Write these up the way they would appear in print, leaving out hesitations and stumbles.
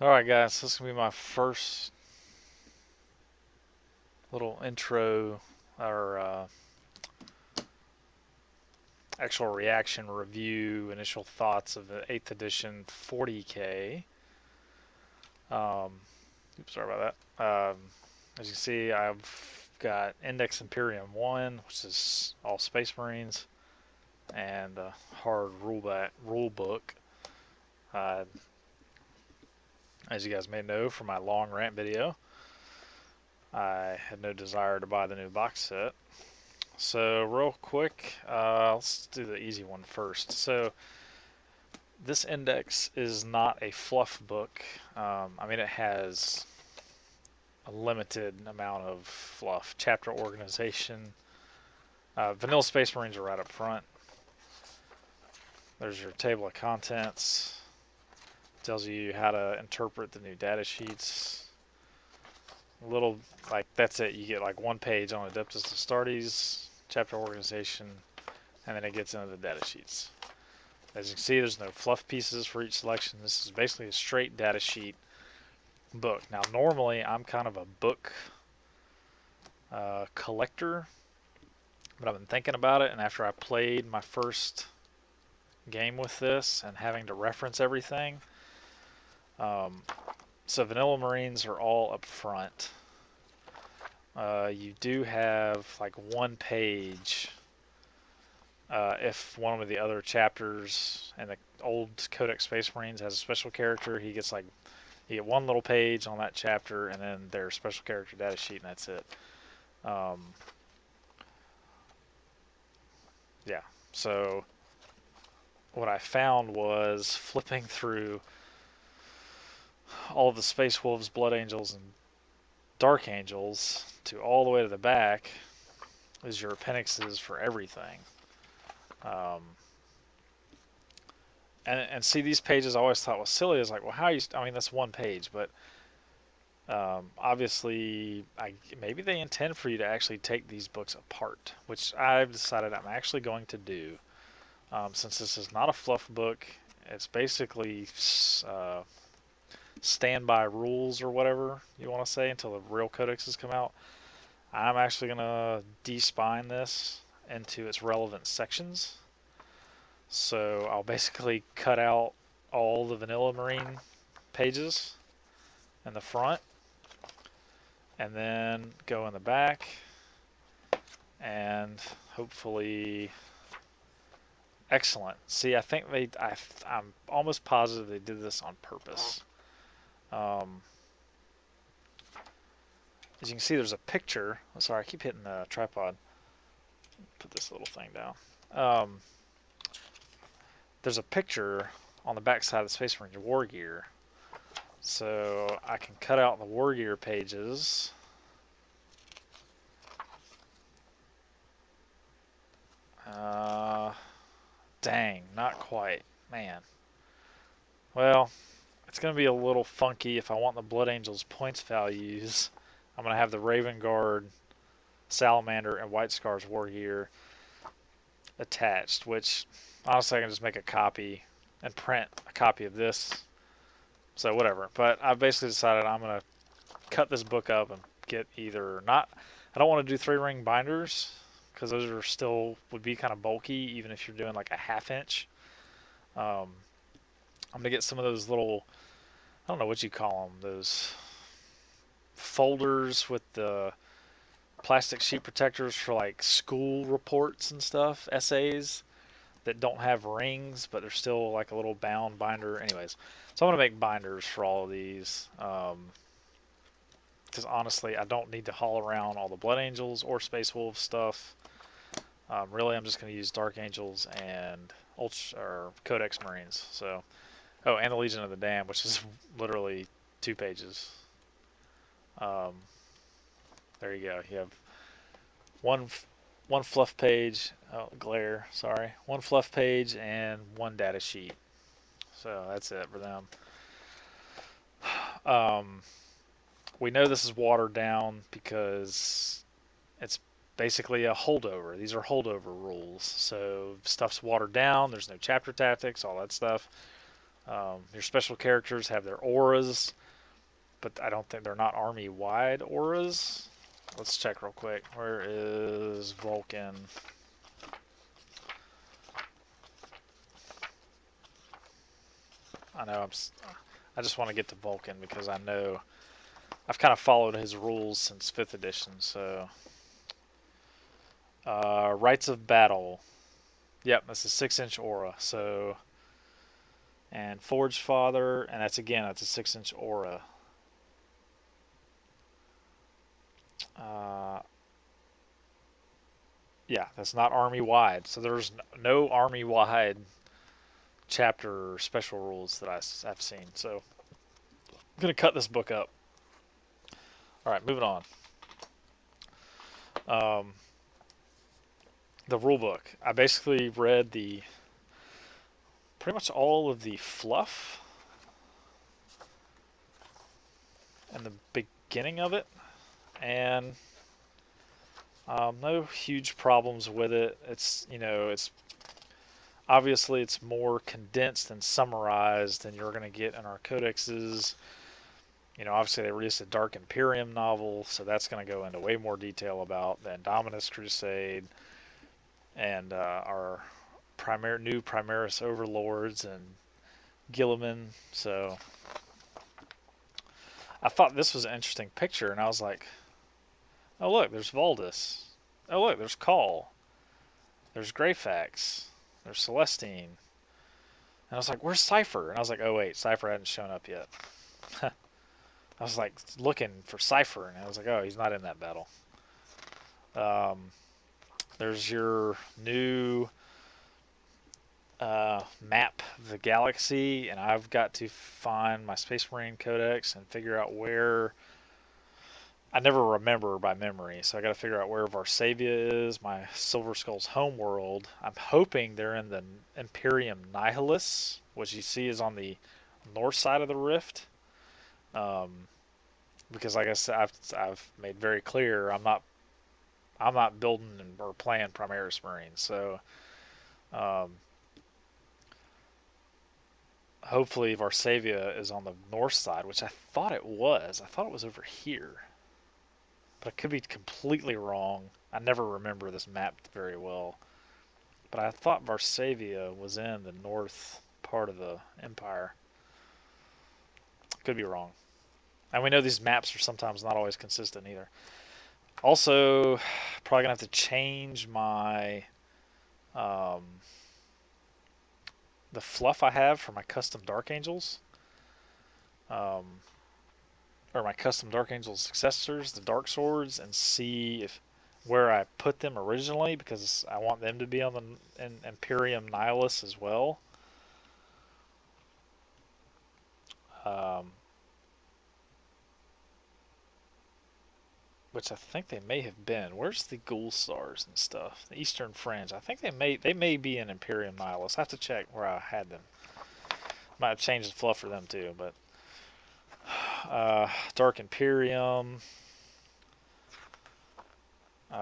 Alright guys, this is going to be my first little intro or actual reaction review, initial thoughts of the 8th edition 40k. Oops, sorry about that. As you can see, I've got Index Imperium 1, which is all Space Marines, and a hard rule book. As you guys may know from my long rant video, I had no desire to buy the new box set. So real quick, let's do the easy one first. So this index is not a fluff book. I mean, it has a limited amount of fluff. Chapter organization. Vanilla Space Marines are right up front. There's your table of contents. Tells you how to interpret the new data sheets. Little, like, that's it. You get like one page on Adeptus Astartes, chapter organization, and then it gets into the data sheets. As you can see, there's no fluff pieces for each selection. This is basically a straight data sheet book. Now, normally I'm kind of a book collector, but I've been thinking about it, and after I played my first game with this and having to reference everything, so Vanilla Marines are all up front. You do have like one page if one of the other chapters in the old Codex Space Marines has a special character, he gets like, you get one little page on that chapter and then their special character data sheet, and that's it. Yeah, so what I found was flipping through all of the Space Wolves, Blood Angels, and Dark Angels to all the way to the back is your appendixes for everything. And see, these pages I always thought was silly. It's like, well, how you? I mean, that's one page, but obviously, maybe they intend for you to actually take these books apart, which I've decided I'm actually going to do. Since this is not a fluff book, it's basically standby rules or whatever you want to say until the real codexes come out. I'm actually going to de-spine this into its relevant sections. So I'll basically cut out all the Vanilla Marine pages in the front and then go in the back, and hopefully excellent. See, I think I'm almost positive they did this on purpose. As you can see, there's a picture. Oh, sorry, I keep hitting the tripod. Put this little thing down. There's a picture on the back side of the Space Marine war gear. So I can cut out the war gear pages. Dang, not quite. Man. Well, it's going to be a little funky if I want the Blood Angels points values. I'm going to have the Raven Guard, Salamander, and White Scars war gear attached, which honestly I can just make a copy and print a copy of this. So whatever. But I've basically decided I'm going to cut this book up and get either not. I don't want to do 3-ring binders because those are still would be kind of bulky even if you're doing like a 1/2 inch. I'm going to get some of those little, I don't know what you call them, those folders with the plastic sheet protectors for like school reports and stuff, essays that don't have rings, but they're still like a little bound binder. Anyways, so I'm going to make binders for all of these. Because honestly, I don't need to haul around all the Blood Angels or Space Wolf stuff. Really, I'm just going to use Dark Angels and Codex Marines. So, oh, and the Legion of the Damned, which is literally 2 pages. There you go. You have one fluff page. Oh, glare. Sorry. One fluff page and one data sheet. So that's it for them. We know this is watered down because it's basically a holdover. These are holdover rules. So stuff's watered down. There's no chapter tactics, all that stuff. Your special characters have their auras, but I don't think they're not army-wide auras. Let's check real quick. Where is Vulcan? I just want to get to Vulcan because I know I've kind of followed his rules since 5th edition. So, Rites of Battle. Yep, that's a 6-inch aura. So, and Forge Father, and that's a 6-inch aura. Yeah, that's not army-wide. So there's no army-wide chapter or special rules that I've seen. So I'm going to cut this book up. All right, moving on. The rule book. I basically read pretty much all of the fluff and the beginning of it, and no huge problems with it. It's obviously it's more condensed and summarized than you're going to get in our codexes. Obviously they released a Dark Imperium novel, so that's going to go into way more detail about the Indominus Crusade and our new Primaris overlords and Gilliman. So I thought this was an interesting picture, and I was like, oh look, there's Valdis. Oh look, there's Call. There's Greyfax. There's Celestine. And I was like, where's Cypher? And I was like, oh wait, Cypher hadn't shown up yet. I was like looking for Cypher, and I was like, oh, he's not in that battle. There's your new map of the galaxy, and I've got to find my Space Marine Codex and figure out where. I never remember by memory, so I got to figure out where Varsavia is, my Silver Skull's homeworld. I'm hoping they're in the Imperium Nihilus, which you see is on the north side of the rift. Because like I said, I've made very clear I'm not building or playing Primaris Marines, so hopefully Varsavia is on the north side, which I thought it was. I thought it was over here, but I could be completely wrong. I never remember this map very well, but I thought Varsavia was in the north part of the Empire. Could be wrong. And we know these maps are sometimes not always consistent either. Also, probably gonna have to change my the fluff I have for my custom Dark Angels, or my custom Dark Angels successors, the Dark Swords, and see where I put them originally, because I want them to be on the Imperium Nihilus as well. Which I think they may have been. Where's the Ghoul Stars and stuff? The Eastern Fringe. I think they may be in Imperium Nihilus. I have to check where I had them. Might have changed the fluff for them too, but Dark Imperium.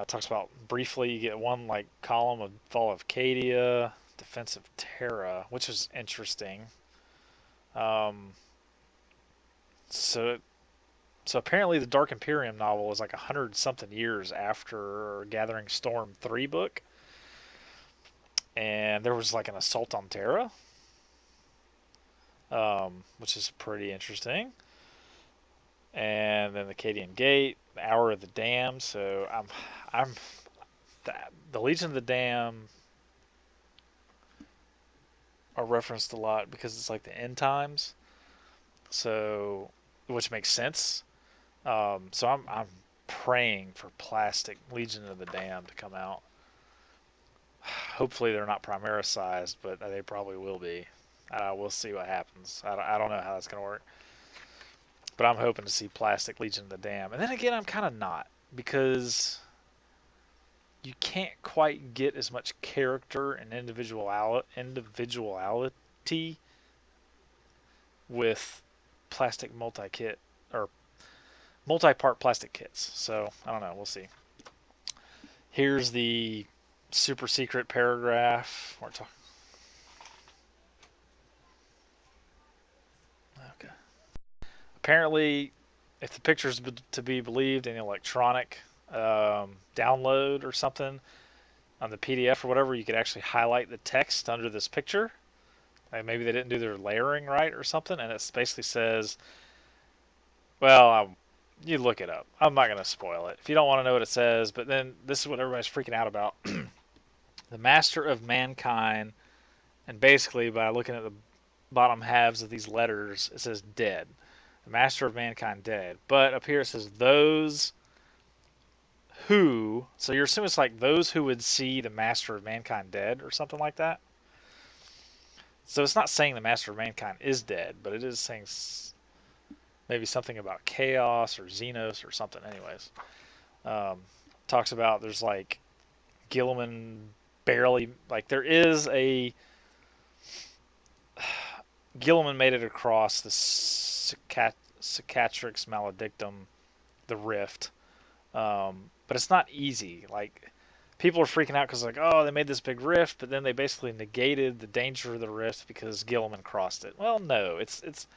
Talks about briefly you get one like column of Fall of Cadia, Defense of Terra, which is interesting. So apparently the Dark Imperium novel is like 100-something years after Gathering Storm 3 book. And there was like an assault on Terra, which is pretty interesting. And then the Cadian Gate, the Hour of the Damned. So the Legion of the Damned are referenced a lot because it's like the end times. So, which makes sense. So I'm praying for plastic Legion of the Damned to come out. Hopefully they're not Primaris sized, but they probably will be. We'll see what happens. I don't know how that's going to work. But I'm hoping to see plastic Legion of the Damned. And then again, I'm kind of not, because you can't quite get as much character and individuality with plastic multi-kit, or multi-part plastic kits. So I don't know, we'll see. Here's the super secret paragraph. We're talking. apparently, if the picture is to be believed, an electronic download or something on the PDF or whatever, you could actually highlight the text under this picture. Like maybe they didn't do their layering right or something, and it basically says, well, you look it up. I'm not going to spoil it if you don't want to know what it says, but then this is what everybody's freaking out about. The master of mankind, and basically by looking at the bottom halves of these letters, it says dead. The master of mankind dead. But up here it says those who, so you're assuming it's like those who would see the master of mankind dead or something like that. So it's not saying the master of mankind is dead, but it is saying maybe something about chaos or Xenos or something. Anyways, talks about there's like Gilliman barely, like there is a Gilliman made it across the Cicatrix Maledictum, the rift, but it's not easy. Like people are freaking out because like, oh, they made this big rift, but then they basically negated the danger of the rift because Gilliman crossed it. Well, no, it's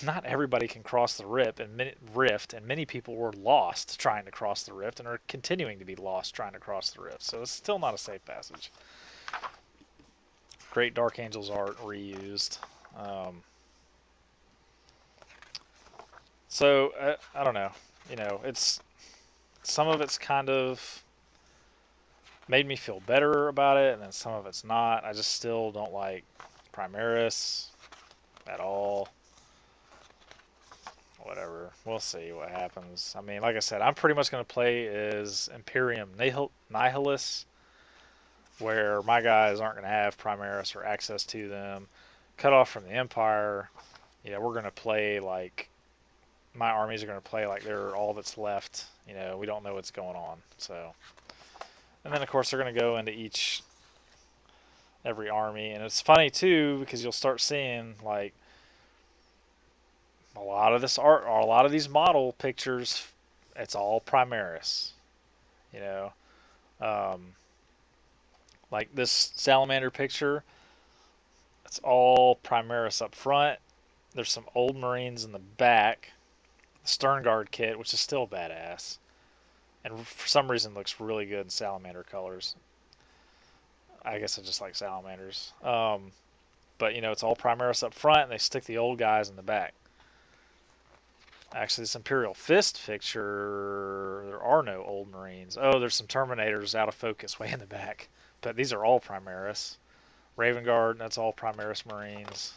not everybody can cross the rift, and many people were lost trying to cross the rift and are continuing to be lost trying to cross the rift. So it's still not a safe passage. Great Dark Angels art reused. So I don't know. You know, it's some of it's kind of made me feel better about it, and then some of it's not. I just still don't like Primaris at all. Whatever. We'll see what happens. I mean, like I said, I'm pretty much going to play as Imperium Nihilus, where my guys aren't going to have Primaris or access to them. Cut off from the Empire. You know, we're going to play like my armies are going to play like they're all that's left. You know, we don't know what's going on. So, and then of course they're going to go into every army, and it's funny too because you'll start seeing like a lot of this art, or a lot of these model pictures, it's all Primaris. You know, like this Salamander picture, it's all Primaris up front. There's some old Marines in the back. The Stern Guard kit, which is still badass, and for some reason looks really good in Salamander colors. I guess I just like Salamanders. But you know, it's all Primaris up front, and they stick the old guys in the back. Actually, this Imperial Fist picture, there are no old Marines. Oh, there's some Terminators out of focus way in the back. But these are all Primaris. Raven Guard, that's all Primaris Marines.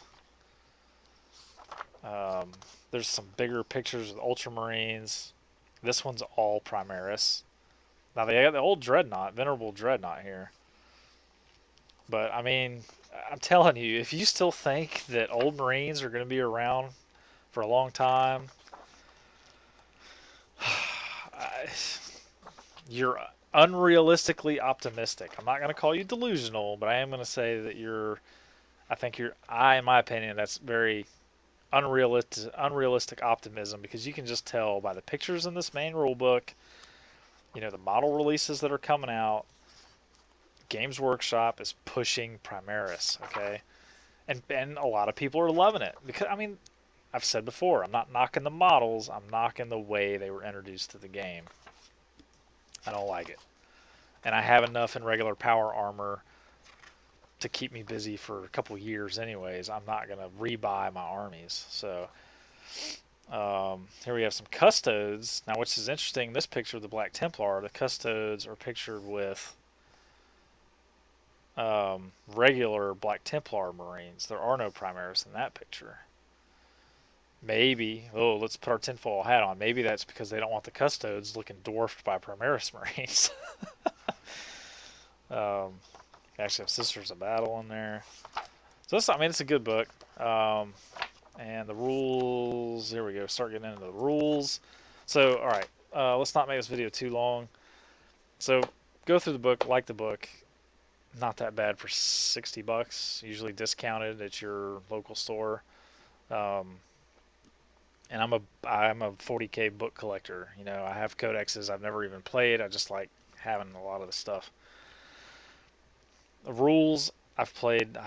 There's some bigger pictures of Ultramarines. This one's all Primaris. Now, they got the old Dreadnought, Venerable Dreadnought here. But, I mean, I'm telling you, if you still think that old Marines are going to be around for a long time, you're unrealistically optimistic. I'm not going to call you delusional, but I am going to say that in my opinion, that's very unrealistic optimism, because you can just tell by the pictures in this main rulebook, you know, the model releases that are coming out. Games Workshop is pushing Primaris, okay? And a lot of people are loving it, because, I mean, I've said before, I'm not knocking the models, I'm knocking the way they were introduced to the game. I don't like it. And I have enough in regular power armor to keep me busy for a couple years anyways. I'm not going to rebuy my armies. So, here we have some Custodes. Now, which is interesting, this picture of the Black Templar, the Custodes are pictured with regular Black Templar Marines. There are no Primaris in that picture. Maybe, let's put our tinfoil hat on. Maybe that's because they don't want the Custodes looking dwarfed by Primaris Marines. Actually have Sisters of Battle in there. So this, I mean, it's a good book. And the rules, here we go, start getting into the rules. So, alright, let's not make this video too long. So, go through the book, like the book. Not that bad for $60, usually discounted at your local store. And I'm a 40k book collector. You know, I have codexes I've never even played. I just like having a lot of the stuff. The rules, I've played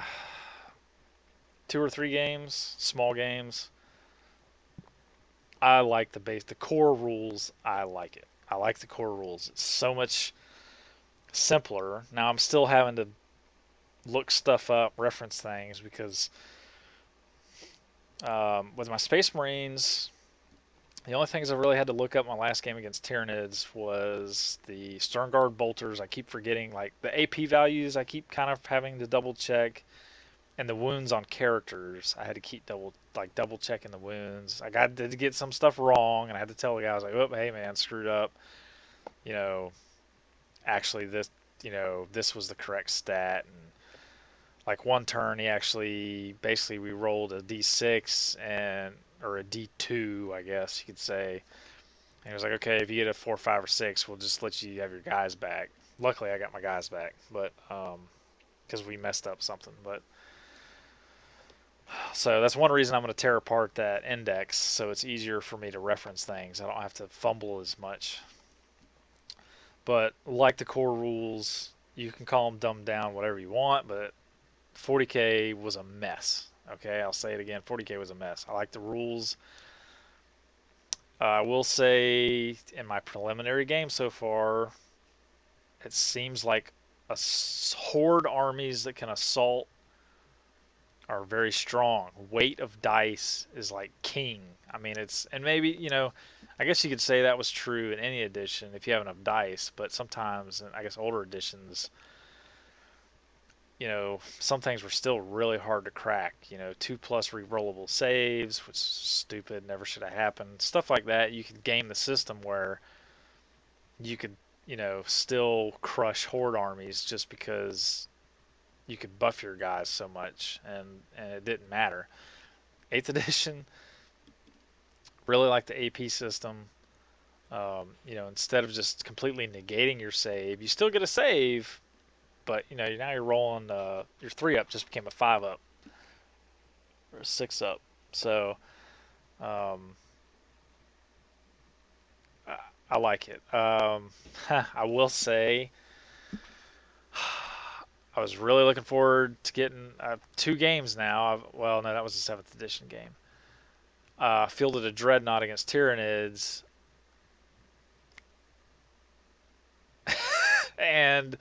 2 or 3 games, small games. I like the core rules. I like it. I like the core rules. It's so much simpler. Now I'm still having to look stuff up, reference things, because with my Space Marines, the only things I really had to look up my last game against Tyranids was the Stern Guard bolters. I keep forgetting, like the AP values. I keep kind of having to double check, and the wounds on characters. I had to keep double checking the wounds. I did get some stuff wrong, and I had to tell the guy, I was like, "Oh, hey man, screwed up. You know, actually this was the correct stat." And like one turn, he actually basically we rolled a d6 or a d2, I guess you could say. And he was like, "Okay, if you get a 4, 5, or 6, we'll just let you have your guys back." Luckily, I got my guys back, but because we messed up something. But so that's one reason I'm going to tear apart that index, so it's easier for me to reference things. I don't have to fumble as much. But like the core rules, you can call them dumbed down, whatever you want, but 40k was a mess. Okay, I'll say it again. 40k was a mess. I like the rules. I will say, in my preliminary game so far, it seems like horde armies that can assault are very strong. Weight of dice is like king. I mean, and maybe, I guess you could say that was true in any edition if you have enough dice, but sometimes, in, I guess, older editions, some things were still really hard to crack. 2+ rerollable saves, which is stupid, never should have happened. Stuff like that. You could game the system where you could, still crush horde armies just because you could buff your guys so much, and it didn't matter. 8th edition, really like the AP system. Instead of just completely negating your save, you still get a save, but now you're rolling. Your 3-up just became a 5-up or a 6-up. So I like it. I will say I was really looking forward to getting 2 games now. Well, no, that was the 7th edition game. Fielded a Dreadnought against Tyranids, and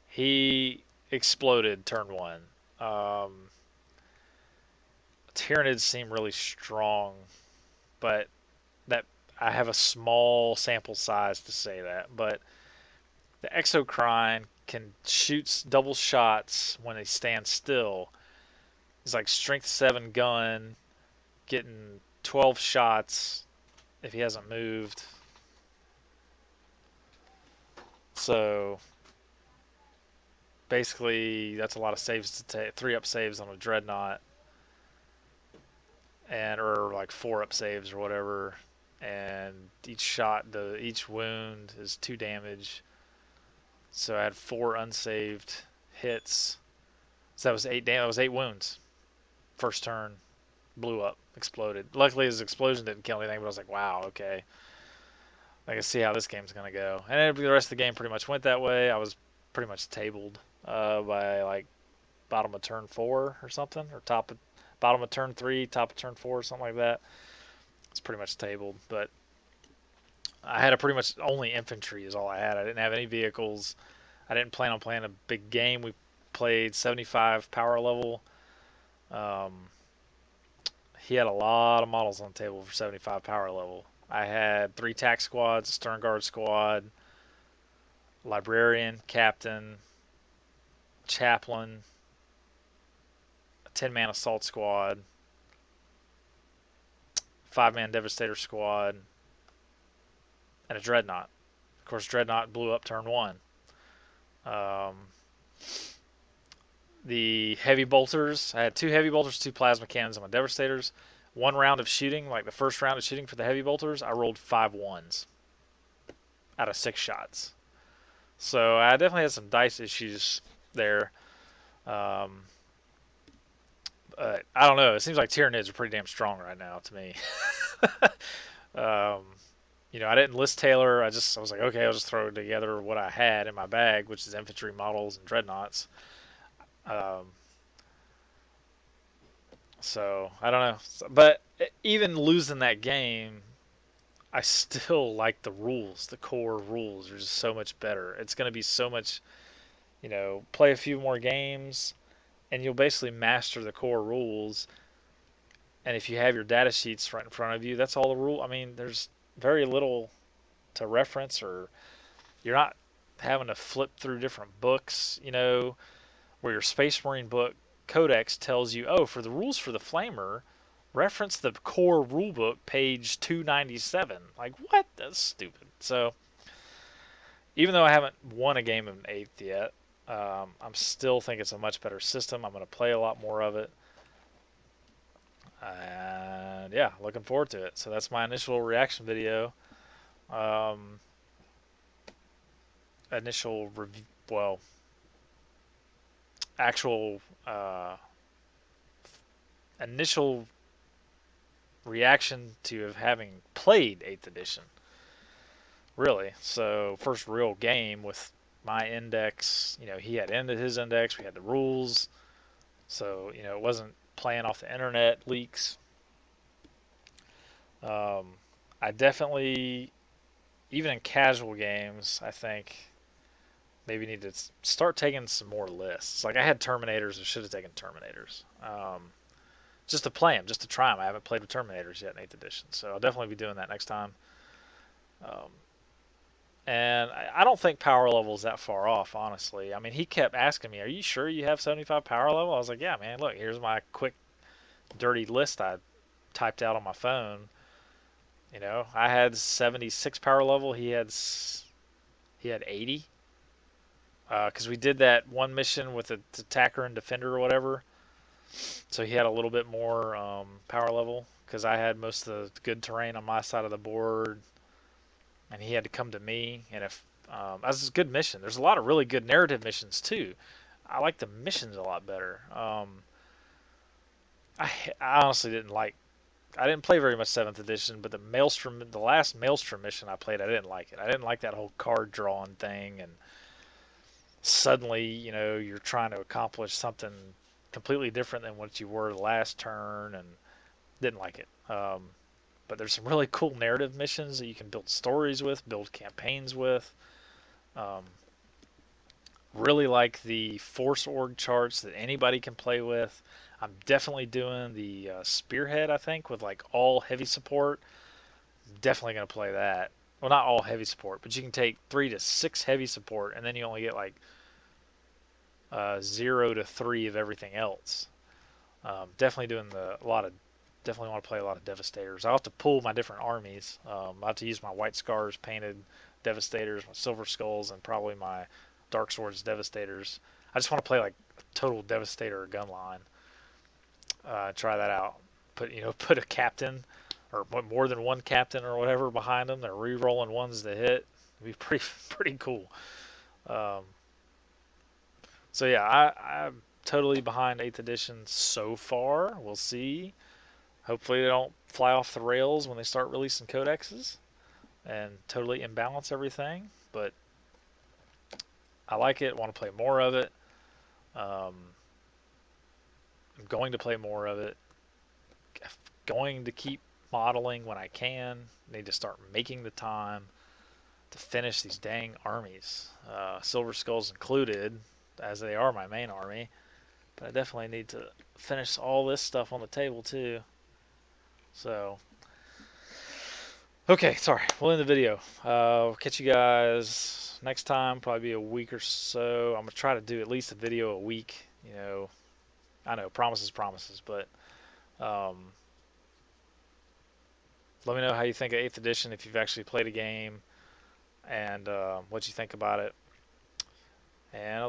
he exploded turn 1. Tyranids seem really strong, but that I have a small sample size to say that. But the Exocrine can shoot double shots when they stand still. He's like strength 7 gun, getting 12 shots if he hasn't moved. So basically, that's a lot of saves to take. 3-up saves on a Dreadnought, or like 4-up saves or whatever. And each wound is 2 damage. So I had 4 unsaved hits. So that was 8 damage. That was 8 wounds. First turn, blew up, exploded. Luckily, his explosion didn't kill anything, but I was like, wow, okay. I can see how this game's going to go. And the rest of the game pretty much went that way. I was pretty much tabled by like bottom of turn 4 or something, or bottom of turn 3, top of turn 4, or something like that. It's pretty much tabled, but I had pretty much only infantry is all I had. I didn't have any vehicles. I didn't plan on playing a big game. We played 75 power level. He had a lot of models on the table for 75 power level. I had 3 tack squads, a Stern Guard squad, librarian, captain, chaplain, a 10-man assault squad, 5-man devastator squad, and a dreadnought. Of course, dreadnought blew up turn 1. The heavy bolters, I had 2 heavy bolters, 2 plasma cannons on my devastators. 1 round of shooting, like the first round of shooting for the heavy bolters, I rolled 5 1s out of 6 shots. So I definitely had some dice issues there. I don't know. It seems like Tyranids are pretty damn strong right now to me. I didn't list Taylor. I was like, okay, I'll just throw together what I had in my bag, which is infantry models and dreadnoughts. So I don't know, but even losing that game, I still like the rules. The core rules are just so much better. It's going to be so much, play a few more games, and you'll basically master the core rules. And if you have your data sheets right in front of you, that's all the rule. I mean, there's very little to reference, or you're not having to flip through different books, where your Space Marine book codex tells you, oh, for the rules for the Flamer, reference the core rulebook, page 297. Like, what? That's stupid. So, even though I haven't won a game of an 8th yet, I'm still think it's a much better system. I'm going to play a lot more of it. And yeah, looking forward to it. So that's my initial reaction video. Um, initial review, well, actual initial reaction to having played 8th edition. Really. So first real game with my index. He had ended his index. We had the rules. So it wasn't playing off the internet leaks. I definitely, even in casual games, I think maybe need to start taking some more lists. Like I had Terminators, I should have taken Terminators. Just to play them, just to try them. I haven't played with Terminators yet in 8th edition, so I'll definitely be doing that next time. Um, and I don't think power level is that far off, honestly. I mean, he kept asking me, "Are you sure you have 75 power level?" I was like, "Yeah, man. Look, here's my quick, dirty list I typed out on my phone. I had 76 power level. He had 80. Because we did that one mission with the attacker and defender or whatever. So he had a little bit more power level because I had most of the good terrain on my side of the board, and he had to come to me. And if that was a good mission. There's a lot of really good narrative missions too. I like the missions a lot better. I honestly didn't like. I didn't play very much 7th edition, but the last Maelstrom mission I played, I didn't like it. I didn't like that whole card drawing thing, and suddenly, you're trying to accomplish something completely different than what you were the last turn, and didn't like it. But there's some really cool narrative missions that you can build stories with, build campaigns with. Um, really like the Force org charts that anybody can play with. I'm definitely doing the Spearhead, I think, with like all heavy support. Definitely going to play that. Well, not all heavy support, but you can take 3 to 6 heavy support, and then you only get like 0 to 3 of everything else. Definitely doing definitely want to play a lot of Devastators. I'll have to pull my different armies. I'll have to use my White Scars painted Devastators, my Silver Skulls, and probably my Dark Swords Devastators. I just want to play like a total Devastator gun line. Try that out. Put a captain or more than one captain or whatever behind them. They're re-rolling ones to hit. It'd be pretty cool. Um, so yeah, I'm totally behind 8th edition so far. We'll see. Hopefully they don't fly off the rails when they start releasing codexes and totally imbalance everything. But I like it. Want to play more of it. I'm going to play more of it. Going to keep modeling when I can. Need to start making the time to finish these dang armies. Silver Skulls included, as they are my main army. But I definitely need to finish all this stuff on the table too. So, okay, sorry. We'll end the video. Catch you guys next time. Probably be a week or so. I'm gonna try to do at least a video a week. I know promises, but let me know how you think of 8th edition if you've actually played a game, and what you think about it. And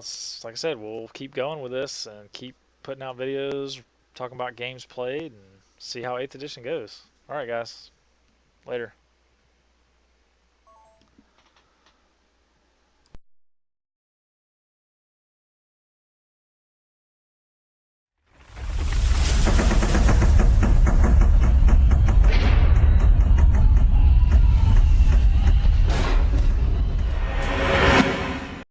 like I said, we'll keep going with this and keep putting out videos talking about games played and see how 8th edition goes. Alright guys, later.